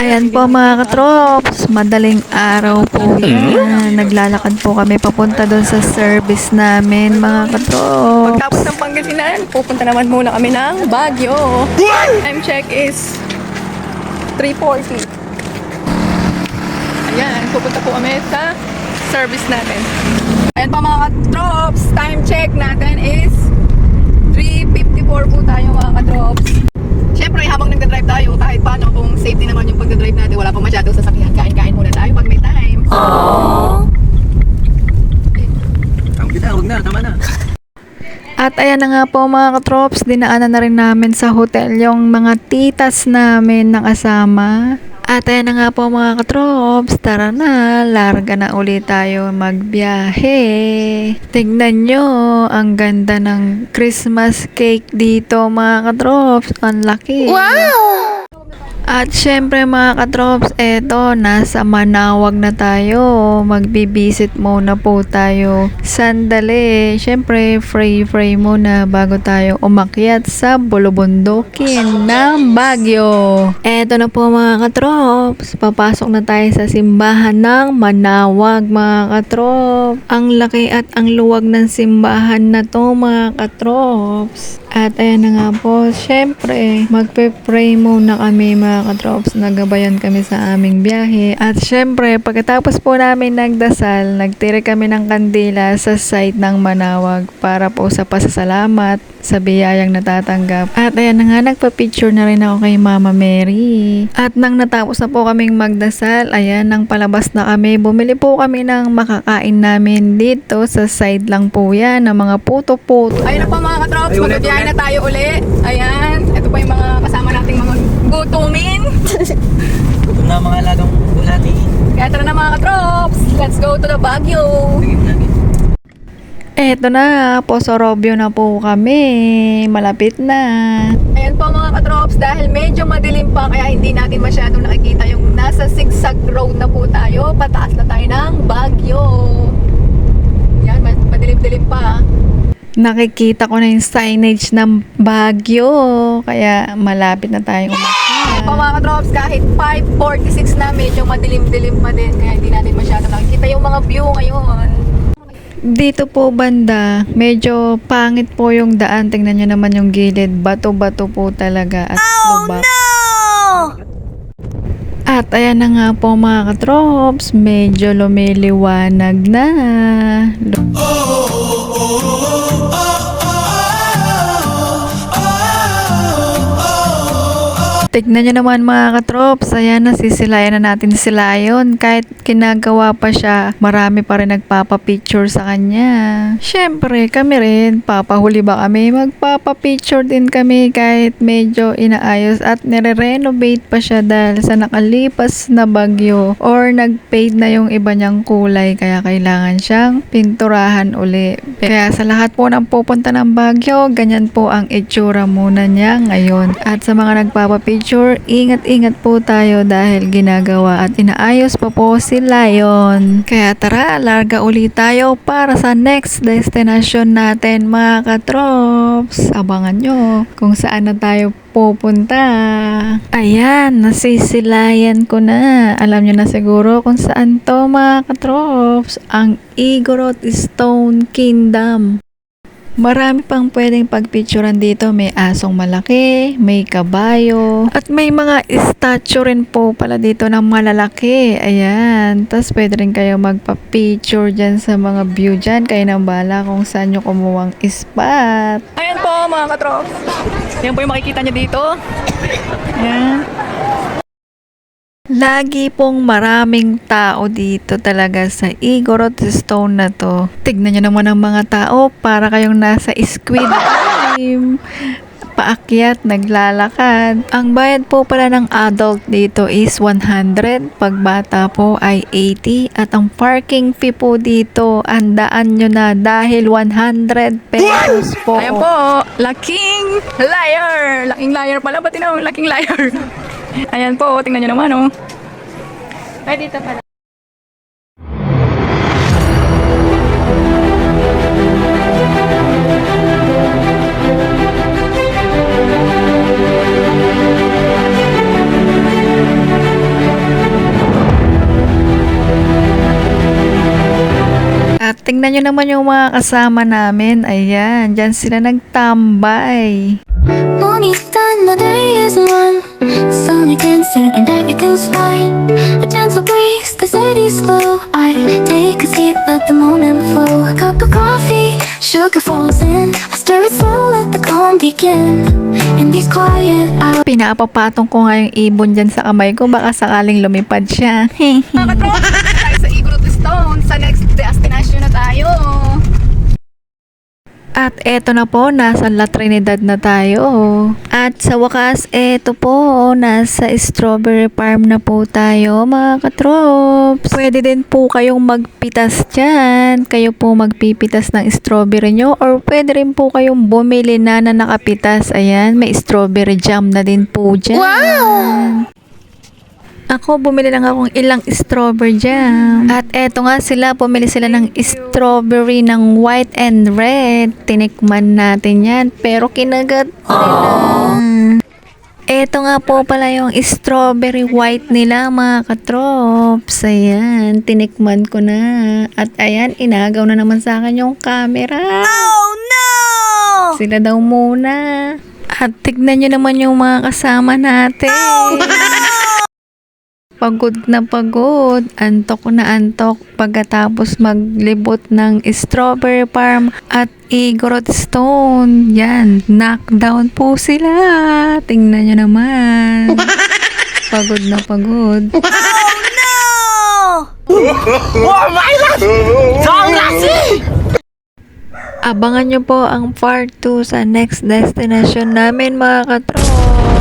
Ayan po mga katrops, madaling araw po yan. Naglalakad po kami papunta doon sa service namin mga katrops. Pagtapos ng Pangasinan, pupunta naman muna kami ng Baguio. Time check is 3:40. Ayan, pupunta po kami sa service natin. Ayan pa mga katrops, time check natin is 3:54 po tayo mga katrops. Siyempre, habang nagdadrive tayo, kahit paano kung safety naman yung pagdadrive natin, wala pang masyadong sasakyan, kain-kain muna tayo pag may time. Aww. Ang kita, huwag na, tama na. At ayan na nga po mga katrops, dinaanan na rin namin sa hotel yung mga titas namin na kasama. At ayan na nga po mga katrops, tara na, larga na ulit tayo magbiyahe. Tignan nyo, ang ganda ng Christmas cake dito mga katrops, ang laki. Wow! At syempre mga katrops, eto, nasa Manawag na tayo. Magbibisit muna po tayo. Sandali, syempre free muna bago tayo umakyat sa Bulubundukin ng Baguio. Eto na po mga katrops, papasok na tayo sa simbahan ng Manawag mga katrops. Ang laki at ang luwag ng simbahan na to mga katrops. At ayan na nga po, syempre, magpe-pray muna kami mga katrops. Nagabayan kami sa aming biyahe. At syempre, pagkatapos po namin nagdasal, nagtira kami ng kandila sa site ng Manawag para po sa pasasalamat sa biyayang natatanggap. At ayan na nga, nagpa-picture na rin ako kay Mama Mary. At nang natapos na po kaming magdasal, ayan, nang palabas na kami, bumili po kami ng makakain namin dito sa side lang po yan, ng mga puto-puto. Ayun na po mga katrops, magbibiyahe na tayo uli. Ayan, ito pa yung mga kasama nating mga gutumin. Gutom na mga alagang bulati. Kaya tara na mga katrops, let's go to the Baguio. Tingin lagi. Eto na, Posorobio na po kami. Malapit na. Ayan po mga katrops, dahil medyo madilim pa kaya hindi natin masyadong nakikita yung nasa zigzag road na po tayo. Pataas na tayo ng Baguio. Yan, madilim-dilim pa. Nakikita ko na yung signage ng Baguio. Kaya malapit na tayong umakyat. Po mga katrops, kahit 5:46 na, medyo madilim-dilim pa din. Kaya hindi natin masyadong nakikita yung mga view ngayon. Dito po banda, medyo pangit po yung daan. Tingnan nyo naman yung gilid. Bato-bato po talaga at lubak. At ayan na nga po mga katrops, medyo lumiliwanag na. Tignan nyo naman mga katrops, ayan, nasisilayan na natin si Lion. Kahit kinagawa pa siya, marami pa rin nagpapapicture sa kanya. Syempre, kami rin, papahuli ba kami? Magpapapicture din kami kahit medyo inaayos at nire-renovate pa siya dahil sa nakalipas na bagyo or nag-fade na yung iba niyang kulay kaya kailangan siyang pinturahan uli. Kaya sa lahat po ng pupunta ng Baguio, ganyan po ang itsura muna niya ngayon. At sa mga nagpapapicture, ingat-ingat po tayo dahil ginagawa at inaayos pa po si Lion. Kaya tara, larga ulit tayo para sa next destination natin mga katrops. Abangan nyo kung saan na tayo pupunta. Ayan, nasisilayan ko na. Alam nyo na siguro kung saan to mga katrops. Ang Igorot Stone Kingdom. Marami pang pwedeng pagpicturan dito. May asong malaki, may kabayo, at may mga statue rin po pala dito ng malalaki. Ayan. Tapos pwede rin kayo magpa-picture dyan sa mga view dyan. Kayo nang bala kung saan nyo kumuwang spot. Ayan po mga katrops. Yan po yung makikita nyo dito. Ayan. Lagi pong maraming tao dito talaga sa Igorot Stone na to. Tignan nyo naman ang mga tao para kayong nasa Squid Game. Paakyat, naglalakad. Ang bayad po pala ng adult dito is 100. Pag bata po ay 80. At ang parking fee po dito, andaan nyo na dahil 100 pesos po. Ayan po, laking liar. Laking liar pala, ba't tinawag laking liar? Ayan po, tingnan nyo naman oh. Ay, dito pala. tingnan nyo naman yung mga kasama namin. Ayan, dyan sila nagtambay. Morning's done, the day is one. Sun against it and everything's fine. A gentle breeze, the city's slow. I take a seat, let the moment flow. A cup of coffee, sugar falls in. I stir it slow, let the calm begin. In these quiet hours. Pinapapatong ko nga yung ibon dyan sa kamay ko. Baka sakaling lumipad siya. Mga katrops, tayo sa Igorot Stone. Sa next destination na tayo. At eto na po, nasa La Trinidad na tayo. At sa wakas, eto po, nasa strawberry farm na po tayo, mga katrops. Pwede din po kayong magpitas dyan. Kayo po magpipitas ng strawberry nyo. Or pwede rin po kayong bumili na nakapitas. Ayan, may strawberry jam na din po dyan. Wow! Ako, bumili lang akong ilang strawberry jam. At eto nga sila, bumili sila ng strawberry ng white and red. Tinikman natin yan, pero kinagat nila. Eto nga po pala yung strawberry white nila, mga katrops. Ayan, tinikman ko na. At ayan, inagaw na naman sa akin yung camera. Oh no! Sila daw muna. At tignan nyo naman yung mga kasama natin. Pagod na pagod, antok na antok pagkatapos maglibot ng strawberry farm at Igorot Stone. Yan, knockdown po sila. Tingnan nyo naman. Pagod na pagod. Abangan nyo po ang part 2 sa next destination namin, mga katrops.